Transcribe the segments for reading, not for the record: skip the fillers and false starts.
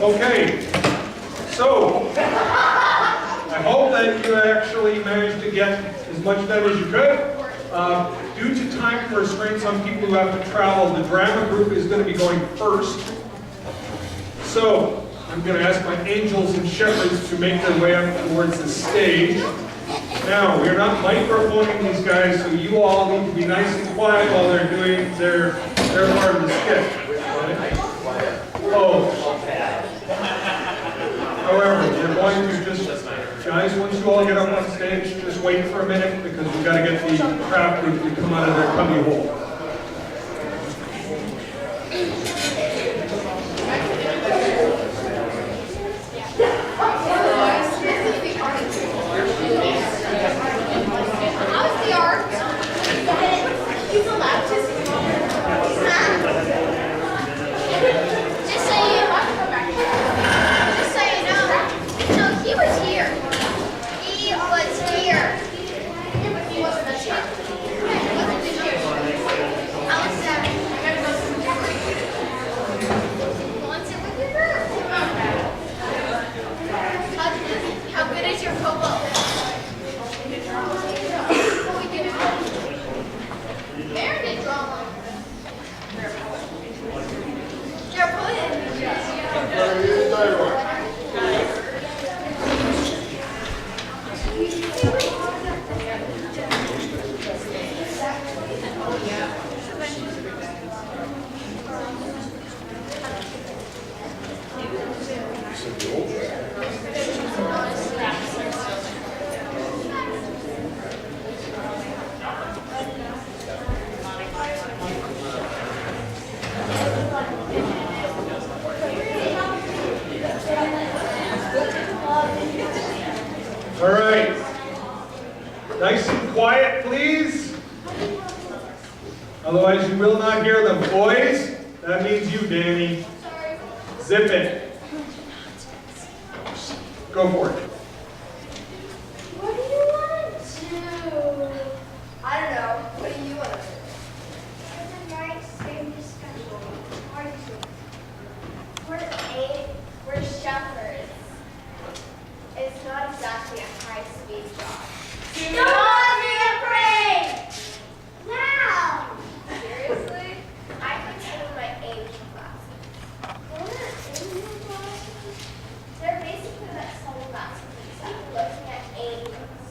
Okay, so I hope that you actually managed to get as much done as you could. Due to time constraints on people who have to travel, the drama group is going to be going first. So I'm going to ask my angels and shepherds to make their way up towards the stage. Now, we're not microphoning these guys, so you all need to be nice and quiet while they're doing their part of the skit. Oh. However, we're going to just, guys, once you all get up on stage, just wait for a minute because we've got to get the craft group to come out of their cubby hole. How's the art? He's allowed to see. Just so you know, no, he was here. He was here. He wasn't this year. He wasn't this year. I was 7. I gotta go to the Go and sit with your group. How good is your Coco? Meredith drama. Yeah, put All right. Nice and quiet, please. Otherwise, you will not hear them. Boys, that means you, Danny. Zip it. Go for it. What do you want to do? I don't know. What do you want to do? It's a nice same discussion. How are you doing? We're shepherds. It's not exactly a high-speed job. Do not be afraid! Now! Seriously? I think some of my angel classes. What are angel classes? They're basically like sunglasses, except looking at angels.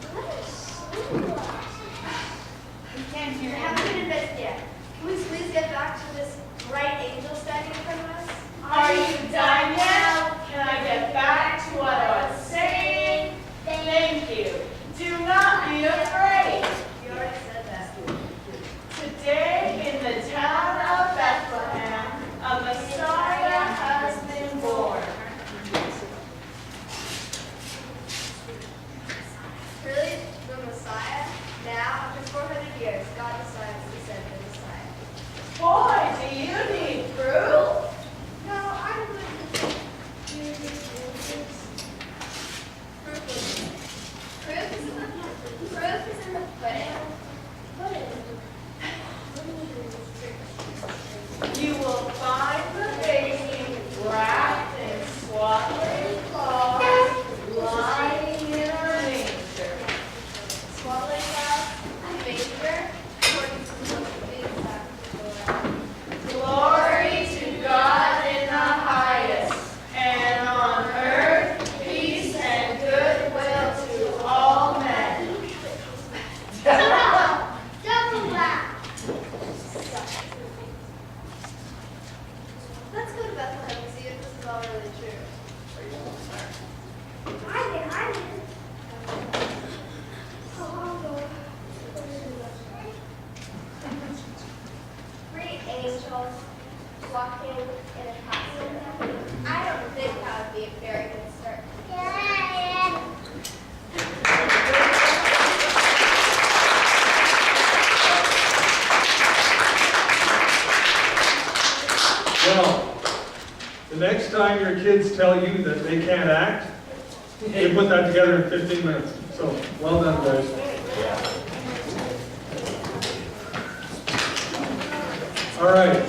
What are sunglasses? We can't hear you. Haven't been invented yet. Can we please get back to this bright angel standing in front of us? Are you done now? Can I get back to what I was saying? Thank you. Do not be afraid. You already said that. Today in the town of Bethlehem, a Messiah has been born. Really? The Messiah? Now, after 400 years, God decides to send the Messiah. Boy, do you need proof? No, I'm going to do this. Proof is in the pudding. You will find the baby wrapped in swaddling cloths, lying in a manger. Swallowing up, manger, according to the Glory to God in the highest, and on earth peace and goodwill to all men. double laugh. Let's go to Bethlehem and see if this is all really true. I did. Three angels walking in a costume. I don't think that would be a very good start. Well, the next time your kids tell you that they can't act, you put that together in 15 minutes. So, well done, guys. All right.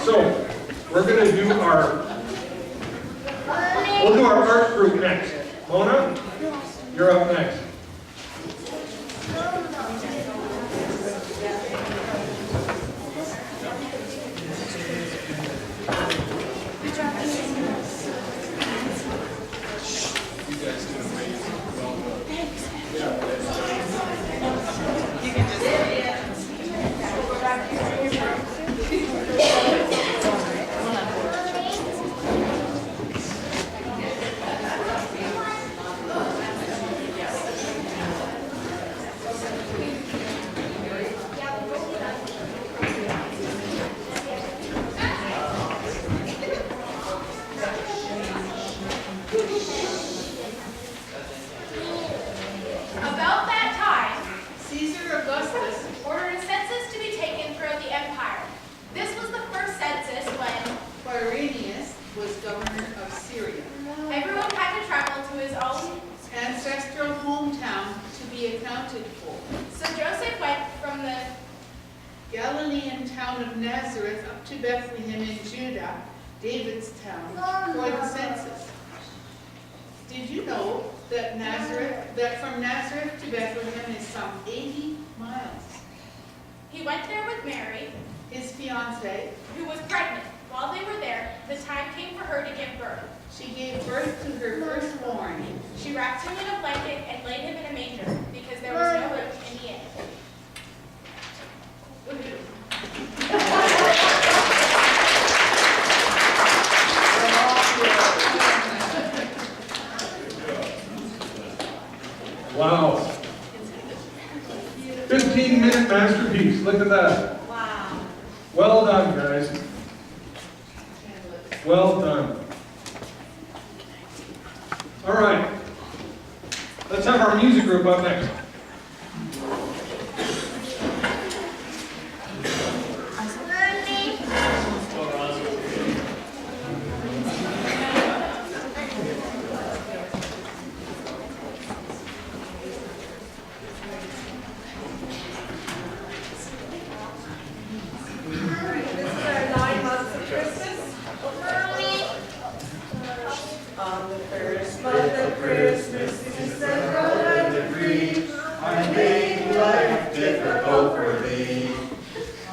So, we're going to do our We'll do our art group next. Mona, you're up next. About that time, Caesar Augustus ordered a census to be taken throughout the empire. This was the first census when Quirinius was governor of Syria. everyone had to travel to his own. Ancestral hometown to be accounted for. So Joseph went from the Galilean town of Nazareth up to Bethlehem in Judah, David's town, for the census. Did you know that from Nazareth to Bethlehem is some 80 miles? He went there with Mary, His fiancée, who was pregnant. While they were there, the time came for her to give birth. she gave birth to her firstborn. She wrapped him in a blanket and laid him in a manger because there was no room in the inn. Wow. 15-minute masterpiece. Look at that. Wow. Well done, guys. Well done. All right. Let's have our music group up next. On the first month of Christmas, is the golden decree. I made life difficult for thee.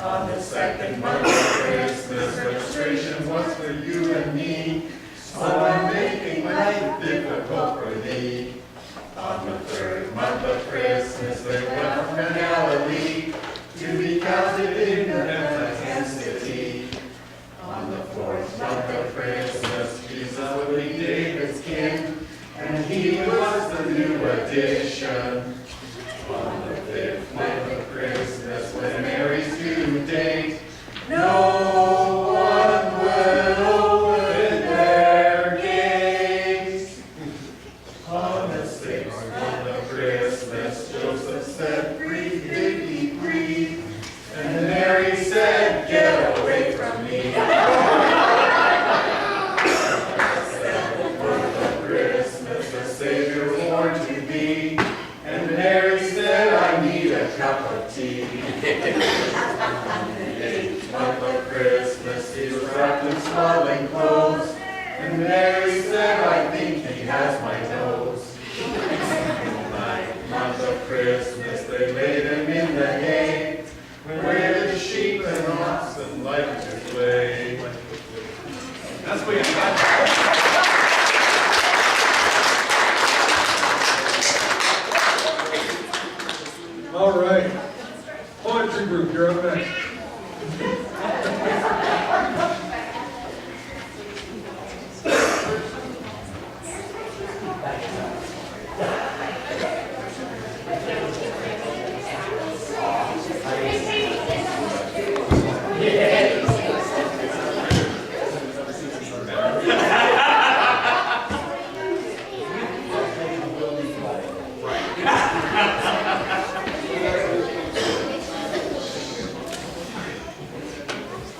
On the second month of Christmas, registration was for you and me. So I'm making life difficult for thee. On the third month of Christmas, they went from Galilee to be counted in Bethlehem city. On the fourth month of Christmas, Jesus would be David's king, and he was the new addition. On the fifth month of Christmas, when Mary's due date, no one would open their gates. On the sixth month of Christmas, Joseph said, "Breathe, baby, breathe," and Mary said, "Get away from me." Savior born to be, and Mary said, "I need a cup of tea." On the eighth month of Christmas, he was wrapped in swaddling clothes, and Mary said, "I think he has my nose." On the ninth month of Christmas, they laid him in the hay, where the sheep and oxen like to play. That's what you got. All right. Poetry group, you're up next.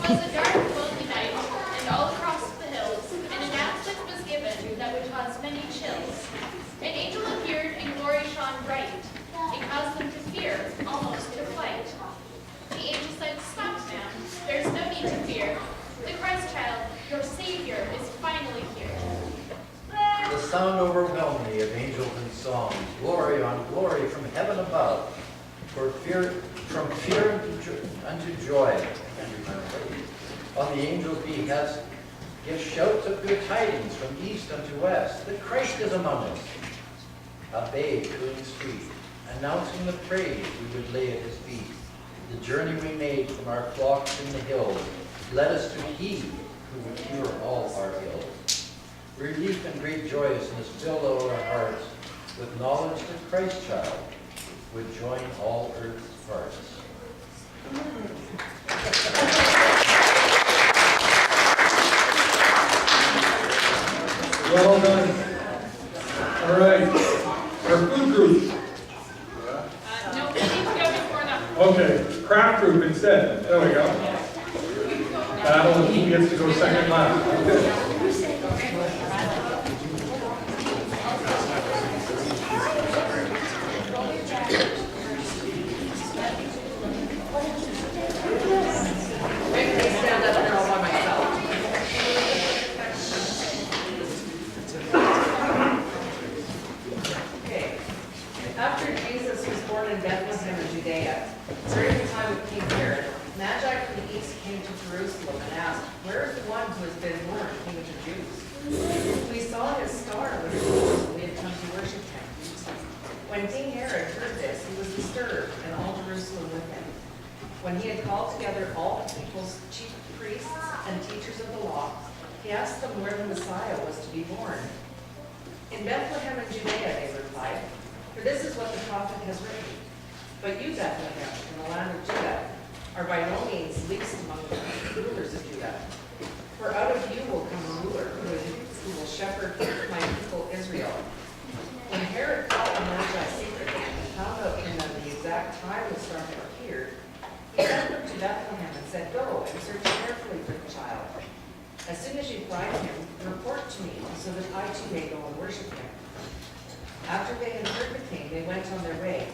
It was a dark, lonely night, and all across the hills, an announcement was given that would cause many chills. An angel appeared, and glory shone bright. It caused them to fear, almost to flight. The angel said, "Stop now, there's no need to fear. The Christ child, your Savior, is finally here." song, glory on glory from heaven above. From fear unto joy. On the angels' behest, give shouts of good tidings from east unto west, that Christ is among us. A babe doing sweet, announcing the praise we would lay at his feet. The journey we made from our flocks in the hills led us to he who would cure all our ills. Relief and great joyousness filled our hearts with knowledge that Christ child would join all earth's parts. Well done. All right. Our food group. No, we need to go before that. Okay. Craft group instead. There we go. Battle of who gets to go second last. After Jesus was born in Bethlehem of Judea, during the time of King Herod, Magi from the east came to Jerusalem and asked, "Where is the one who has been born King of the Jews? We saw his star when it rose, and we had come to worship him." When King Herod heard this, he was disturbed, and all Jerusalem with him. When he had called together all the people's chief priests and teachers of the law, he asked them where the Messiah was to be born. "In Bethlehem in Judea," they replied. "For this is what the prophet has written. But you, Bethlehem, in the land of Judah, are by no means least among the rulers of Judah. For out of you will come a ruler who will shepherd my people Israel." When Herod called the Magi secretly and found out from them the exact time the star had appeared, he sent them to Bethlehem and said, "Go and search carefully for the child. As soon as you find him, report to me so that I too may go and worship him." After they had heard the king, they went on their way,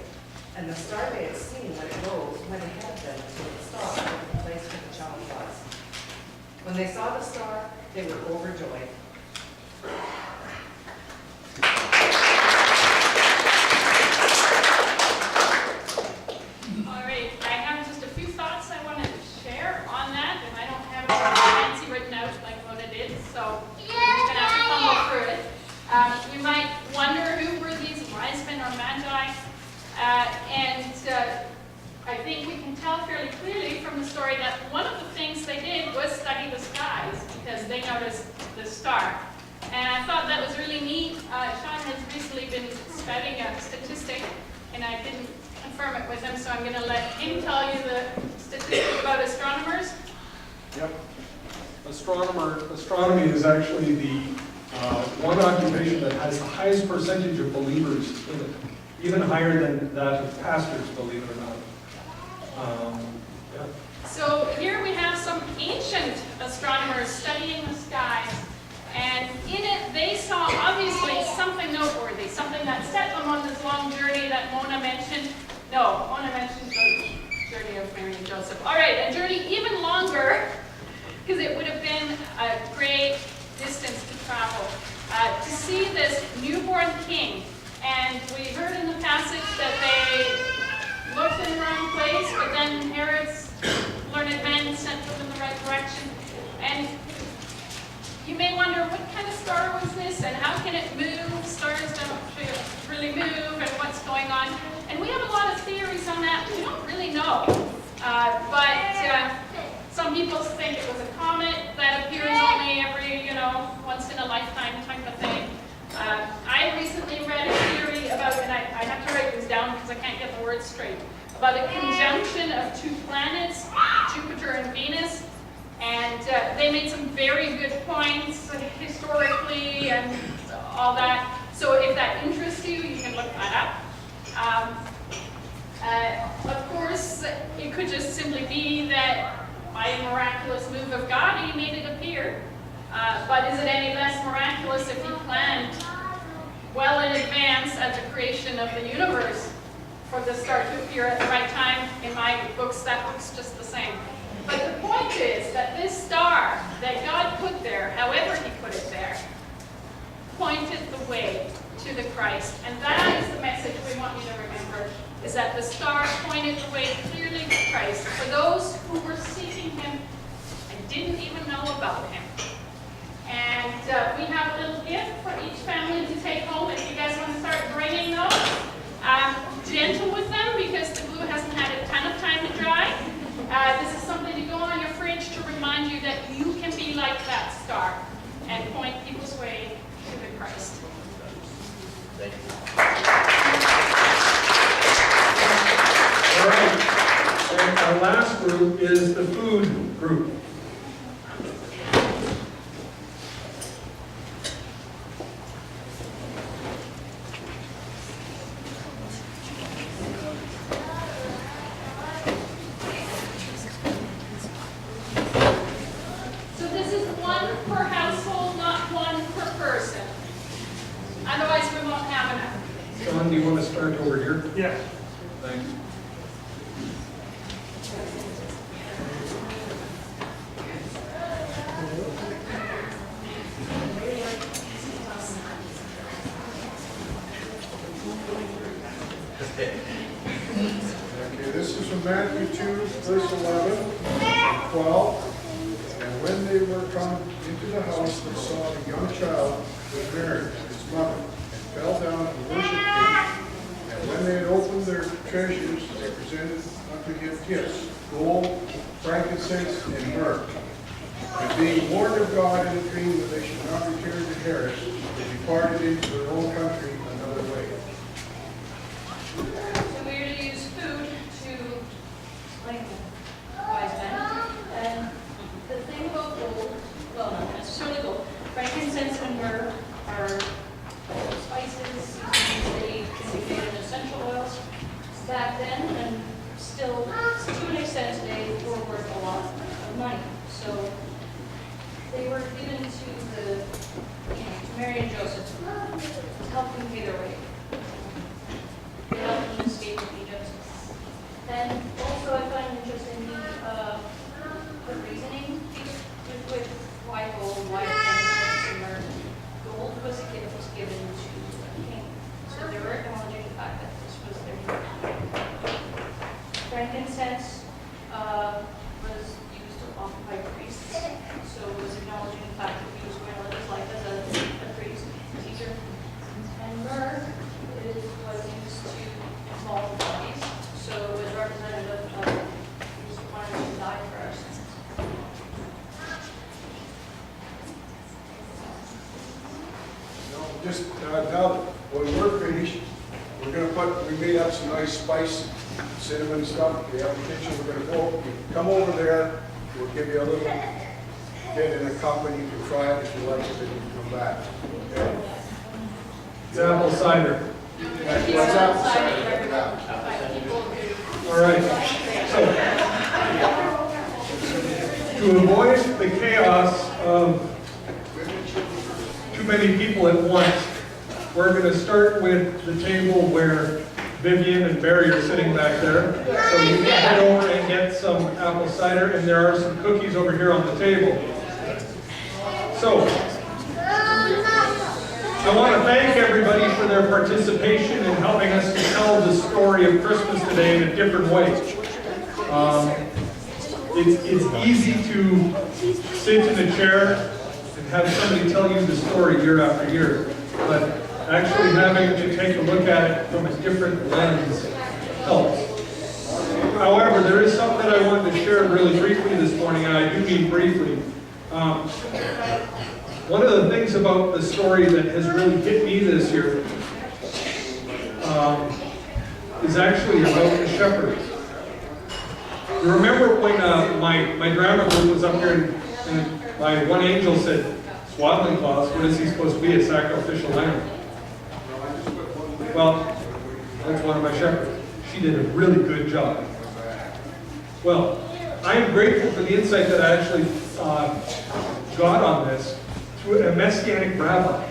and the star they had seen when it rose went ahead of them until it stopped at the place where the child was. When they saw the star, they were overjoyed. All right, I have just a few thoughts I want to share on that, and I don't have it fancy written out like Mona did, so we're going to have to fumble through it. You might wonder who were these wise men or magi, and I think we can tell fairly clearly from the story that one of the things they did was study the skies because they noticed the star. And I thought that was really neat. Sean has recently been studying a statistic, and I didn't confirm it with him, so I'm going to let him tell you the statistic about astronomers. Yep. Astronomy is actually the one occupation that has the highest percentage of believers in it, even higher than that of pastors, believe it or not. Yeah. So here we have some ancient astronomers studying the skies, and in it they saw obviously something noteworthy, something that set them on this long journey that Mona mentioned. No, Mona mentioned the journey of Mary and Joseph. All right, a journey even longer, because it would have been a great distance to travel, to see this newborn king. And we heard in the passage that they looked in the wrong place, but then Herod's learned men sent them in the right direction. And you may wonder, what kind of star was this, and how can it move? Stars don't really move, and what's going on? And we have a lot of theories on that. We don't really know. But some people think it was a comet that appears only every, once in a lifetime type of thing. I recently read a theory about, and I have to write this down because I can't get the words straight, about a conjunction of two planets, Jupiter and Venus. And they made some very good points historically and all that. So if that interests you, you can look that up. Of course, it could just simply be that by a miraculous move of God, he made it appear. But is it any less miraculous if he planned well in advance at the creation of the universe for the star to appear at the right time? In my books, that looks just the same. But the point is that this star that God put there, however he put it there, pointed the way to to the Christ. And that is the message we want you to remember, is that the star pointed the way clearly to Christ for those who were seeking him and didn't even know about him. And we have a little gift for each family to take home. If you guys want to start bringing those, gentle with them because the glue hasn't had a ton of time to dry. This is something to go on your fridge to remind you that you can be like that star and point people's way to the Christ. Thank you. All right. And our last group is the food group. So this is one per household, not one per person. Otherwise, we won't have enough. John, do you want to start over here? Yeah. Thank you. Okay, this is from Matthew 2, verse 11 and 12. And when they were come into the house, they saw the young child with Mary, his mother, and fell down and worshipped him. And when they had opened their treasures, they presented unto him gifts, gold, frankincense, and myrrh. And being warned of God in a dream that they should not return to Herod, they departed into their own country another way. So we're going to use food to explain the wise men. And the thing about gold, well, not necessarily gold, frankincense and myrrh are spices, seasonings. They can be made in essential oils. Back then, and still to an extent today, were worth a lot of money. So they were given to to Mary and Joseph to help them pay their way. They helped them escape from Egypt. And also I find interesting the reasoning with why gold, why frankincense and myrrh. Gold was a gift given to the king. So they were acknowledging the fact that this was their gift. Frankincense was used often by priests. So it was acknowledging the fact that he was going to live his life as a priest, teacher. And myrrh was used to embalm bodies, so it was representative of Jesus wanting to die for our sins. Just now, when we're finished, we're gonna we made up some nice spice, cinnamon stuff. We have a kitchen. We're gonna go. Come over there. We'll give you a little bit in a cup, and you can try it if you like it. Then you can come back. Okay. It's apple cider. What's that? All right. So, to avoid the chaos of too many people at once, we're going to start with the table where Vivian and Barry are sitting back there. So you can head over and get some apple cider, and there are some cookies over here on the table. So, I want to thank everybody for their participation in helping us to tell the story of Christmas today in a different way. It's easy to sit in a chair and have somebody tell you the story year after year, but actually having to take a look at it from a different lens helps. However, there is something that I wanted to share really briefly this morning, and I do mean briefly. One of the things about the story that has really hit me this year is actually about the shepherds. You remember when my drama group was up here and my one angel said, "Swaddling cloths, what is he supposed to be, a sacrificial lamb?" Well, that's one of my shepherds. She did a really good job. Well, I am grateful for the insight that I actually got on this through a Messianic rabbi.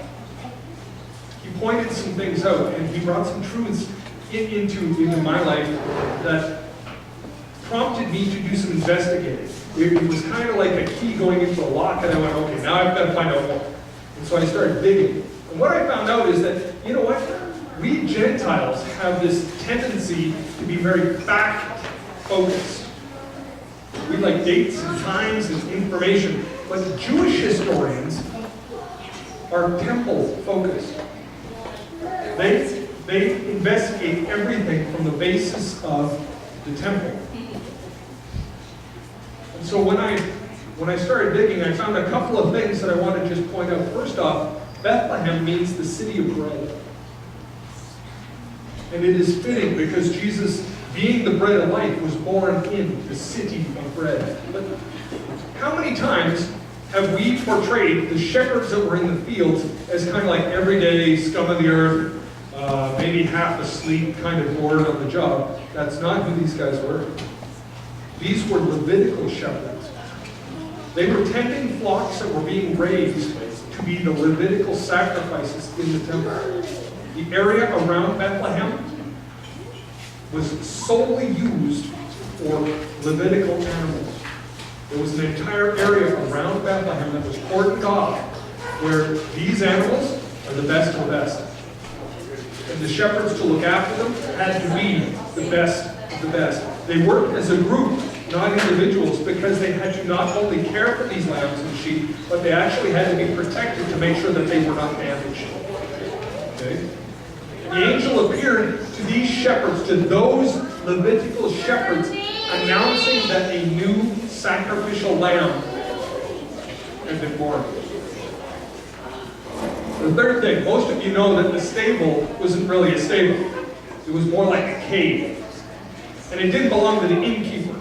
He pointed some things out, and he brought some truths into my life that prompted me to do some investigating. It was kind of like a key going into a lock, and I went, okay, now I've got to find out more. And so I started digging. And what I found out is that you know what? We Gentiles have this tendency to be very fact-focused. We like dates and times and information, but Jewish historians are temple-focused. They investigate everything from the basis of the temple. And so when I started digging, I found a couple of things that I want to just point out. First off, Bethlehem means the city of bread. And it is fitting because Jesus, being the bread of life, was born in the city of bread. But how many times have we portrayed the shepherds that were in the fields as kind of like everyday scum of the earth, maybe half asleep, kind of bored on the job? That's not who these guys were. These were Levitical shepherds. They were tending flocks that were being raised to be the Levitical sacrifices in the temple. The area around Bethlehem was solely used for Levitical animals. There was an entire area around Bethlehem that was cordoned off where these animals are the best of the best. And the shepherds to look after them had to be the best of the best. They worked as a group, not individuals, because they had to not only care for these lambs and sheep, but they actually had to be protected to make sure that they were not damaged. Okay? The angel appeared to these shepherds, to those Levitical shepherds, announcing that a new sacrificial lamb had been born. The third thing, most of you know that the stable wasn't really a stable. It was more like a cave. And it didn't belong to the innkeeper.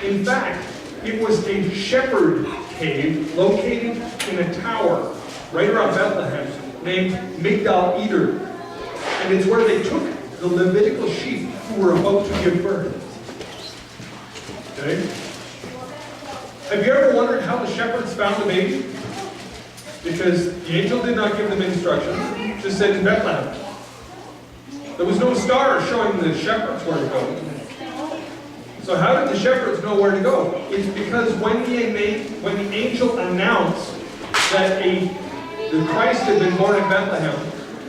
In fact, it was a shepherd cave located in a tower right around Bethlehem named Migdal Eder. And it's where they took the Levitical sheep who were about to give birth. Okay? Have you ever wondered how the shepherds found the baby? Because the angel did not give them instructions, just said in Bethlehem. There was no star showing the shepherds where to go. So how did the shepherds know where to go? It's because when the angel announced that the Christ had been born in Bethlehem,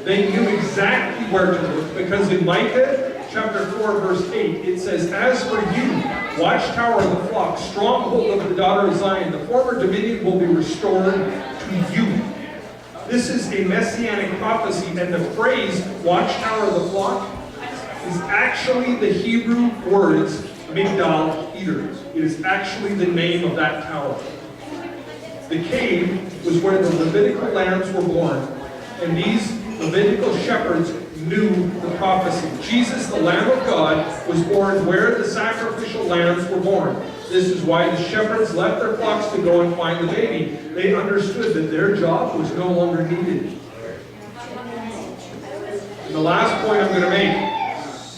they knew exactly where to look, because in Micah chapter 4, verse 8, it says, "As for you, watchtower of the flock, stronghold of the daughter of Zion, the former dominion will be restored to you." This is a messianic prophecy, and the phrase, watchtower of the flock, is actually the Hebrew words, Migdal Eder. It is actually the name of that tower. The cave was where the Levitical lambs were born, and these Levitical shepherds knew the prophecy. Jesus, the Lamb of God, was born where the sacrificial lambs were born. This is why the shepherds left their flocks to go and find the baby. They understood that their job was no longer needed. And the last point I'm going to make,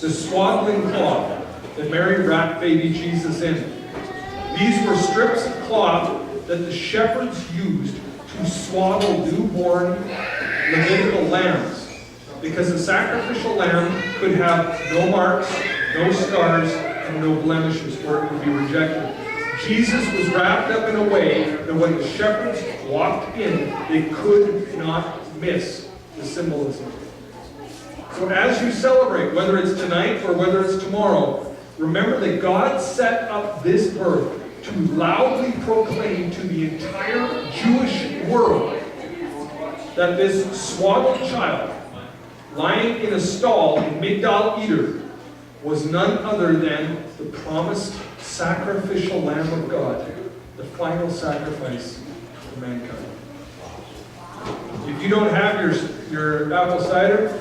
the swaddling cloth that Mary wrapped baby Jesus in. These were strips of cloth that the shepherds used to swaddle newborn Levitical lambs, because the sacrificial lamb could have no marks, no scars, and no blemishes, or it would be rejected. Jesus was wrapped up in a way that when the shepherds walked in, they could not miss the symbolism. So as you celebrate, whether it's tonight or whether it's tomorrow, remember that God set up this birth to loudly proclaim to the entire Jewish world that this swaddled child, lying in a stall in Migdal Eder, was none other than the promised sacrificial Lamb of God, the final sacrifice for mankind. If you don't have your apple cider,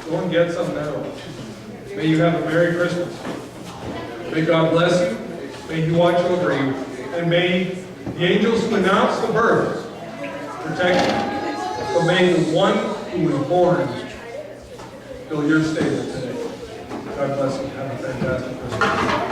go and get some now. May you have a Merry Christmas. May God bless you. May He watch over you. And may the angels who announce the birth protect you. But may the one who was born fill your stable today. God bless you. Have a fantastic Christmas.